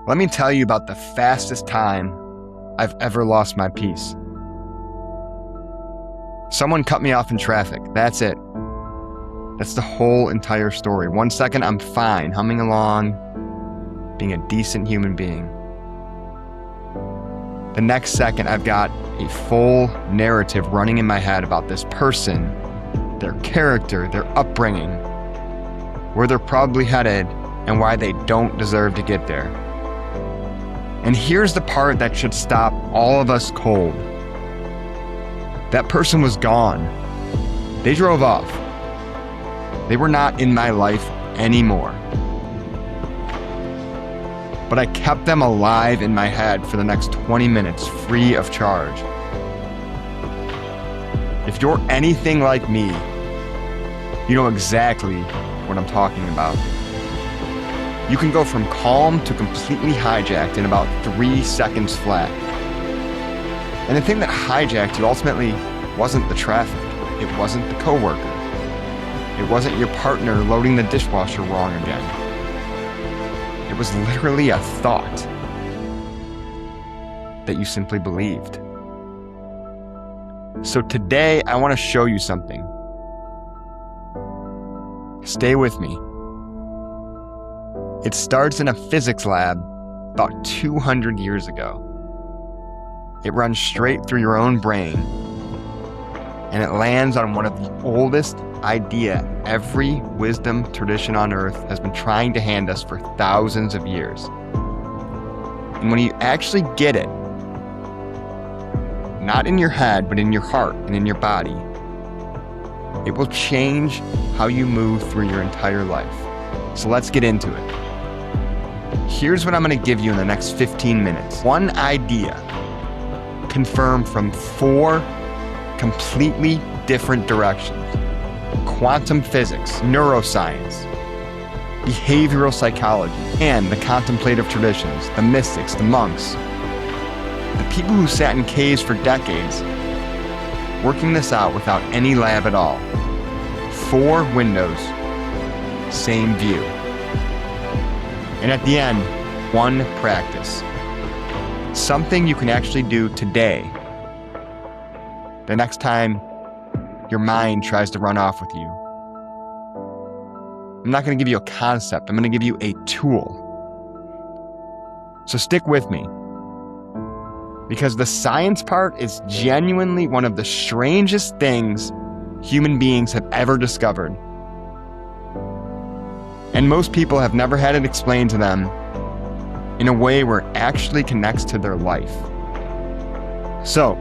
Let me tell you about the fastest time I've ever lost my peace. Someone cut me off in traffic. That's it. That's the whole entire story. 1 second, I'm fine, humming along, being a decent human being. The next second, I've got a full narrative running in my head about this person, their character, their upbringing, where they're probably headed, and why they don't deserve to get there. And here's the part that should stop all of us cold. That person was gone. They drove off. They were not in my life anymore. But I kept them alive in my head for the next 20 minutes, free of charge. If you're anything like me, you know exactly what I'm talking about. You can go from calm to completely hijacked in about 3 seconds flat. And the thing that hijacked you ultimately wasn't the traffic. It wasn't the coworker. It wasn't your partner loading the dishwasher wrong again. It was literally a thought that you simply believed. So today, I want to show you something. Stay with me. It starts in a physics lab about 200 years ago. It runs straight through your own brain, and it lands on one of the oldest idea every wisdom tradition on earth has been trying to hand us for thousands of years. And when you actually get it, not in your head, but in your heart and in your body, it will change how you move through your entire life. So let's get into it. Here's what I'm going to give you in the next 15 minutes. One idea confirmed from 4 completely different directions. Quantum physics, neuroscience, behavioral psychology, and the contemplative traditions, the mystics, the monks, the people who sat in caves for decades, working this out without any lab at all. 4 windows, same view. And at the end, 1 practice. Something you can actually do today. The next time your mind tries to run off with you. I'm not going to give you a concept. I'm going to give you a tool. So stick with me. Because the science part is genuinely one of the strangest things human beings have ever discovered. And most people have never had it explained to them in a way where it actually connects to their life. So,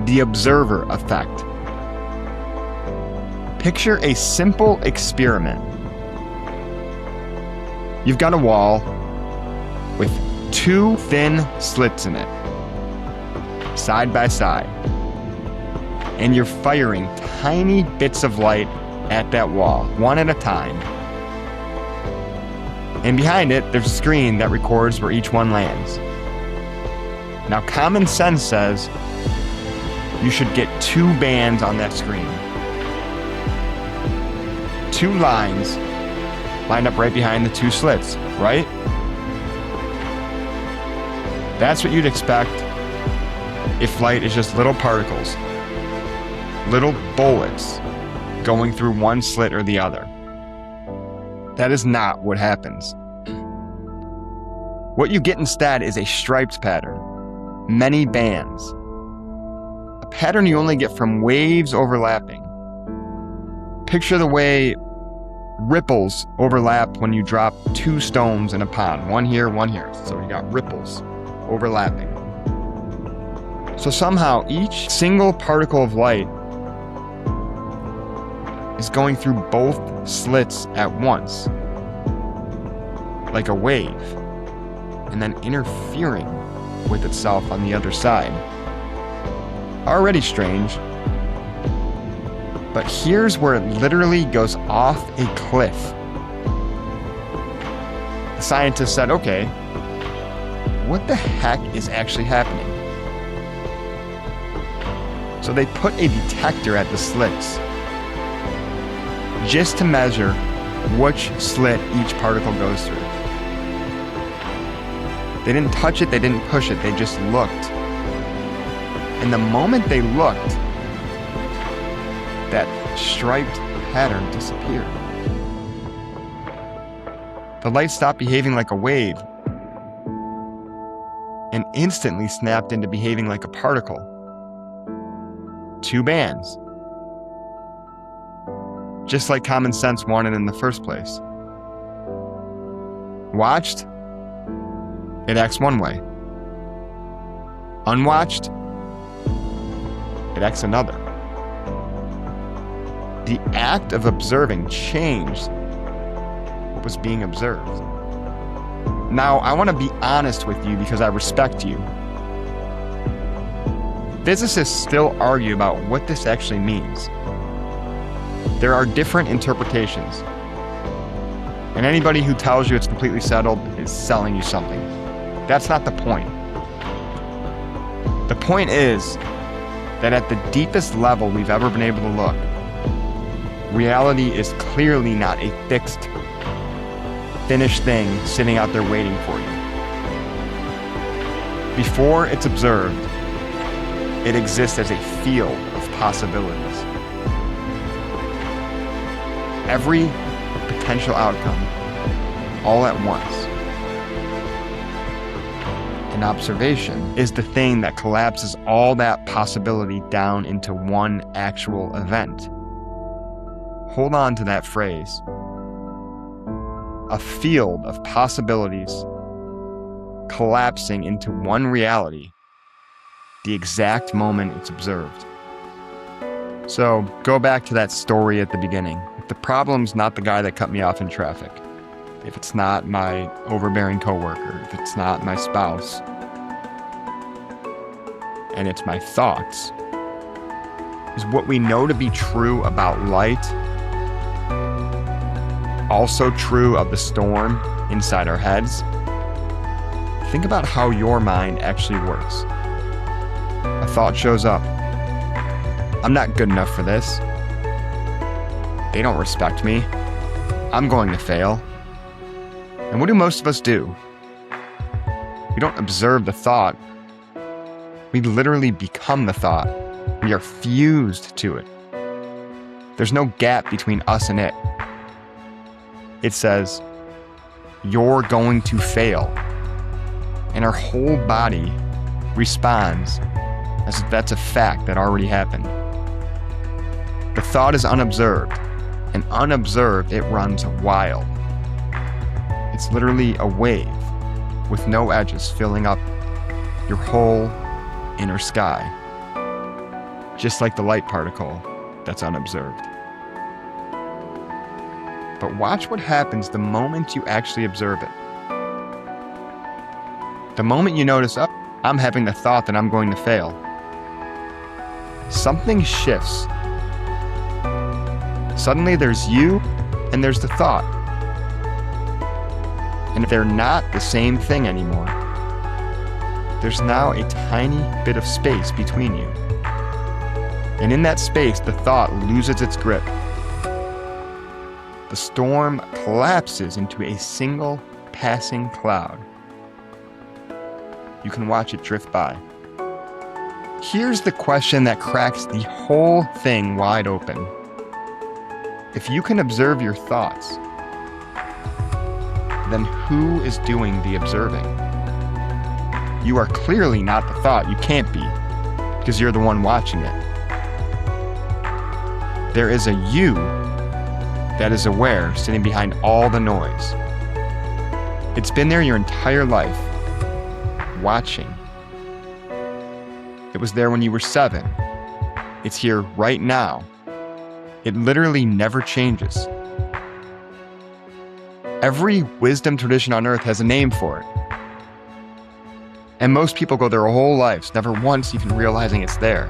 the observer effect. Picture a simple experiment. You've got a wall with 2 thin slits in it, side by side, and you're firing tiny bits of light at that wall, one at a time. And behind it, there's a screen that records where each one lands. Now, common sense says you should get 2 bands on that screen. 2 lines lined up right behind the 2 slits, right? That's what you'd expect if light is just little particles, little bullets going through one slit or the other. That is not what happens. What you get instead is a striped pattern, many bands. A pattern you only get from waves overlapping. Picture the way ripples overlap when you drop 2 stones in a pond, one here, one here. So you got ripples overlapping. So somehow each single particle of light is going through both slits at once, like a wave, and then interfering with itself on the other side. Already strange, but here's where it literally goes off a cliff. The scientists said, okay, what the heck is actually happening? So they put a detector at the slits just to measure which slit each particle goes through. They didn't touch it, they didn't push it, they just looked. And the moment they looked, that striped pattern disappeared. The light stopped behaving like a wave and instantly snapped into behaving like a particle. Two bands. Just like common sense wanted in the first place. Watched, it acts one way. Unwatched, it acts another. The act of observing changed what was being observed. Now, I want to be honest with you because I respect you. Physicists still argue about what this actually means. There are different interpretations. And anybody who tells you it's completely settled is selling you something. That's not the point. The point is that at the deepest level we've ever been able to look, reality is clearly not a fixed, finished thing sitting out there waiting for you. Before it's observed, it exists as a field of possibilities. Every potential outcome, all at once. An observation is the thing that collapses all that possibility down into one actual event. Hold on to that phrase. A field of possibilities collapsing into one reality the exact moment it's observed. So go back to that story at the beginning. If the problem's not the guy that cut me off in traffic, if it's not my overbearing coworker, if it's not my spouse, and it's my thoughts, is what we know to be true about light also true of the storm inside our heads? Think about how your mind actually works. A thought shows up. I'm not good enough for this. They don't respect me. I'm going to fail. And what do most of us do? We don't observe the thought. We literally become the thought. We are fused to it. There's no gap between us and it. It says, you're going to fail. And our whole body responds as if that's a fact that already happened. The thought is unobserved, and unobserved, it runs wild. It's literally a wave with no edges filling up your whole inner sky, just like the light particle that's unobserved. But watch what happens the moment you actually observe it. The moment you notice, oh, I'm having the thought that I'm going to fail, something shifts. Suddenly there's you and there's the thought. And if they're not the same thing anymore, there's now a tiny bit of space between you. And in that space, the thought loses its grip. The storm collapses into a single passing cloud. You can watch it drift by. Here's the question that cracks the whole thing wide open. If you can observe your thoughts, then who is doing the observing? You are clearly not the thought. You can't be, because you're the one watching it. There is a you that is aware, sitting behind all the noise. It's been there your entire life, watching. It was there when you were 7. It's here right now. It literally never changes. Every wisdom tradition on earth has a name for it. And most people go their whole lives never once even realizing it's there.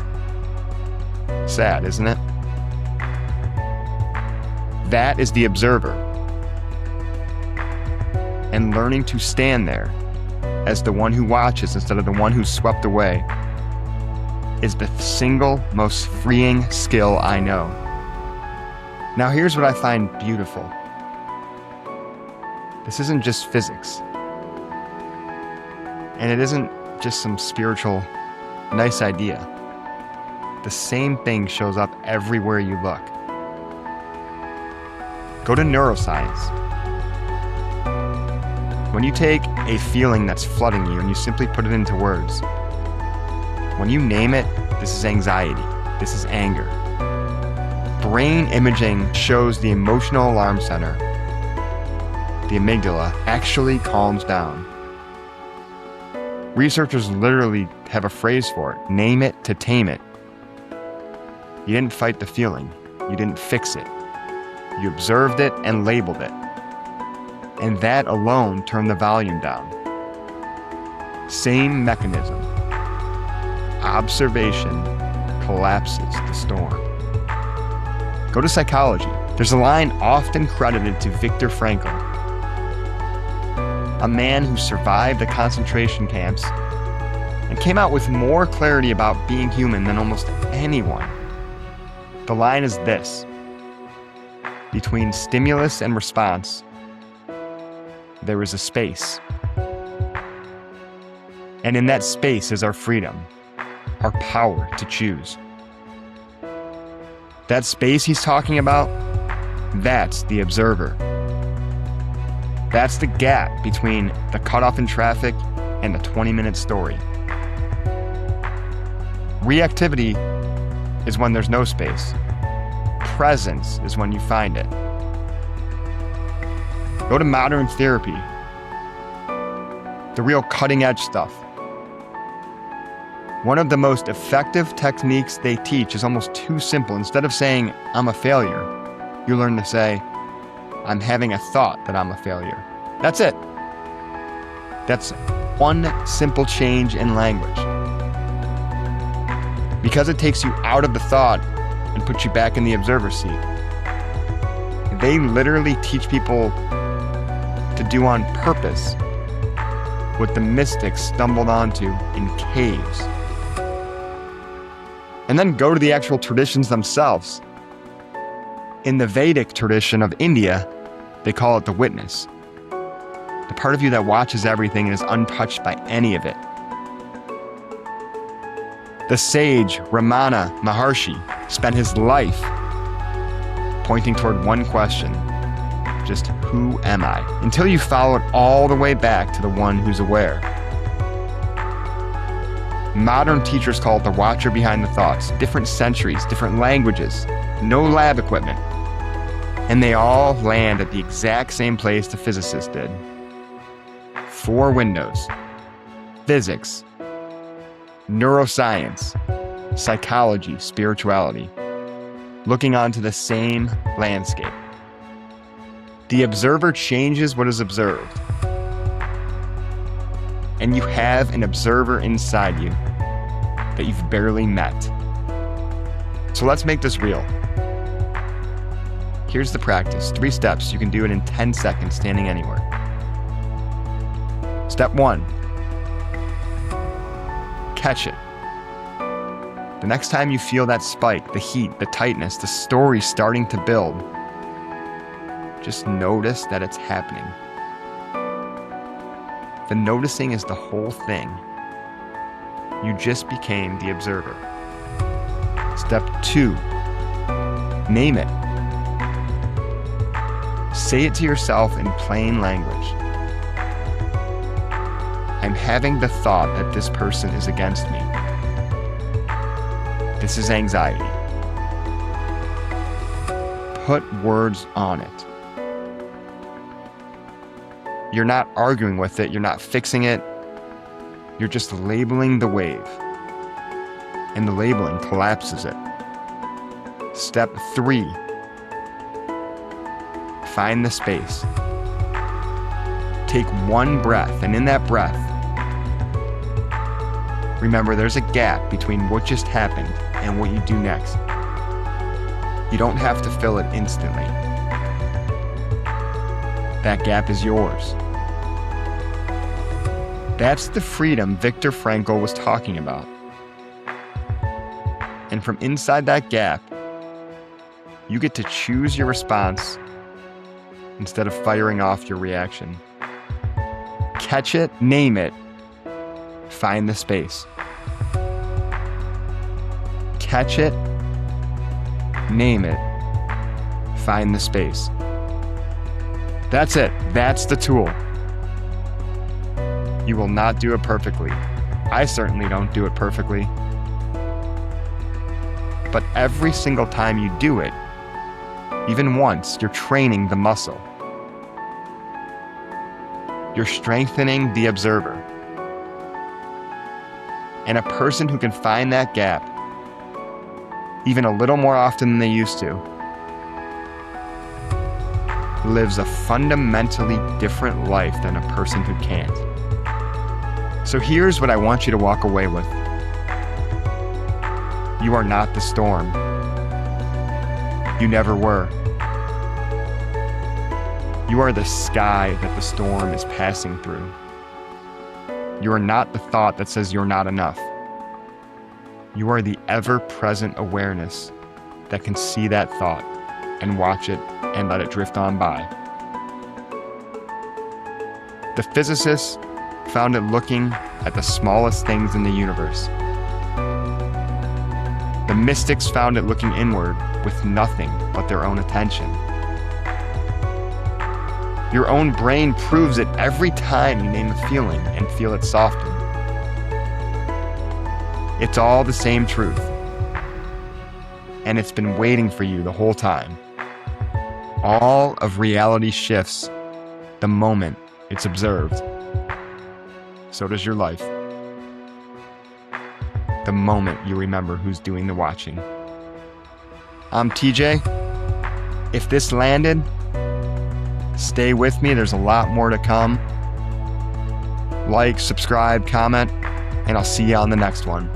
Sad, isn't it? That is the observer. And learning to stand there as the one who watches instead of the one who's swept away is the single most freeing skill I know. Now here's what I find beautiful. This isn't just physics. And it isn't just some spiritual, nice idea. The same thing shows up everywhere you look. Go to neuroscience. When you take a feeling that's flooding you and you simply put it into words, when you name it, this is anxiety, this is anger. Brain imaging shows the emotional alarm center, the amygdala, actually calms down. Researchers literally have a phrase for it: name it to tame it. You didn't fight the feeling, you didn't fix it. You observed it and labeled it. And that alone turned the volume down. Same mechanism. Observation collapses the storm. Go to psychology. There's a line often credited to Viktor Frankl, a man who survived the concentration camps and came out with more clarity about being human than almost anyone. The line is this: between stimulus and response, there is a space. And in that space is our freedom, our power to choose. That space he's talking about, that's the observer. That's the gap between the cutoff in traffic and the 20-minute story. Reactivity is when there's no space. Presence is when you find it. Go to modern therapy, the real cutting-edge stuff. One of the most effective techniques they teach is almost too simple. Instead of saying, "I'm a failure," you learn to say, "I'm having a thought that I'm a failure." That's it. That's one simple change in language. Because it takes you out of the thought and puts you back in the observer seat. They literally teach people to do on purpose what the mystics stumbled onto in caves. And then go to the actual traditions themselves. In the Vedic tradition of India, they call it the witness. The part of you that watches everything and is untouched by any of it. The sage Ramana Maharshi spent his life pointing toward one question: just who am I? Until you follow it all the way back to the one who's aware. Modern teachers call it the watcher behind the thoughts. Different centuries, different languages, no lab equipment. And they all land at the exact same place the physicists did. 4 windows: physics, neuroscience, psychology, spirituality, looking onto the same landscape. The observer changes what is observed. And you have an observer inside you that you've barely met. So let's make this real. Here's the practice. 3 steps. You can do it in 10 seconds, standing anywhere. Step 1. Catch it. The next time you feel that spike, the heat, the tightness, the story starting to build, just notice that it's happening. The noticing is the whole thing. You just became the observer. Step 2. Name it. Say it to yourself in plain language. I'm having the thought that this person is against me. This is anxiety. Put words on it. You're not arguing with it, you're not fixing it, you're just labeling the wave. And the labeling collapses it. Step 3. Find the space. Take 1 breath, and in that breath, remember there's a gap between what just happened and what you do next. You don't have to fill it instantly. That gap is yours. That's the freedom Viktor Frankl was talking about. And from inside that gap, you get to choose your response instead of firing off your reaction. Catch it, name it, find the space. Catch it, name it, find the space. That's it. That's the tool. You will not do it perfectly. I certainly don't do it perfectly. But every single time you do it, even once, you're training the muscle. You're strengthening the observer. And a person who can find that gap, even a little more often than they used to, lives a fundamentally different life than a person who can't. So here's what I want you to walk away with. You are not the storm. You never were. You are the sky that the storm is passing through. You are not the thought that says you're not enough. You are the ever-present awareness that can see that thought and watch it and let it drift on by. The physicists found it looking at the smallest things in the universe. The mystics found it looking inward with nothing but their own attention. Your own brain proves it every time you name a feeling and feel it soften. It's all the same truth. And it's been waiting for you the whole time. All of reality shifts the moment it's observed. So does your life. The moment you remember who's doing the watching. I'm TJ. If this landed, stay with me. There's a lot more to come. Like, subscribe, comment, and I'll see you on the next one.